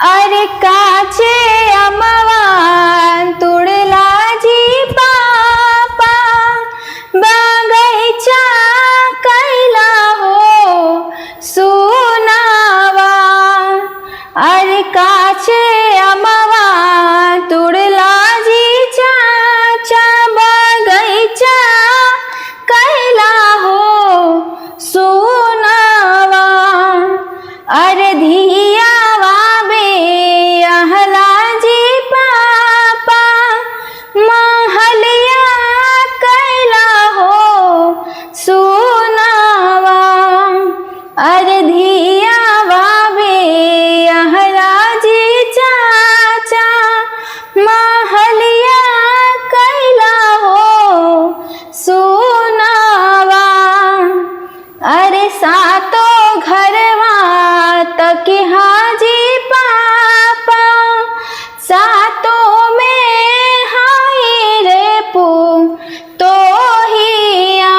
अरे काचे अमवा तुड़ला जी पापा बगैचा कैला हो सुनावा। अरे काचे अमवा तुड़ला जी चाचा बगैचा कैला हो सुनावा। अरे धियावा महलिया कैला हो सुनावा। अरे धियावा बे अहला जी चाचा महलिया कैला हो सुनावा। अरे सातो घरवा तक हाजी पापा सातों में हाई रे पू तो हिया।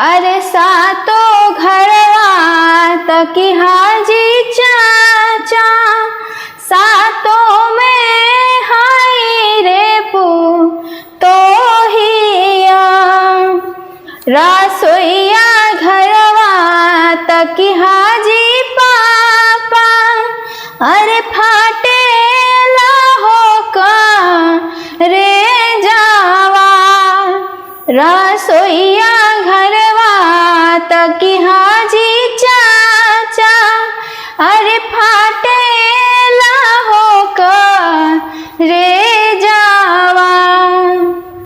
अरे सातों घरवा तक हाजी चाचा सातों में हाई रे पू तो हिया। रसोईया घरवा तक हाजी पापा अरे फाटे लाहो का रे जावा। रसोईया घरवा तक हाजी चा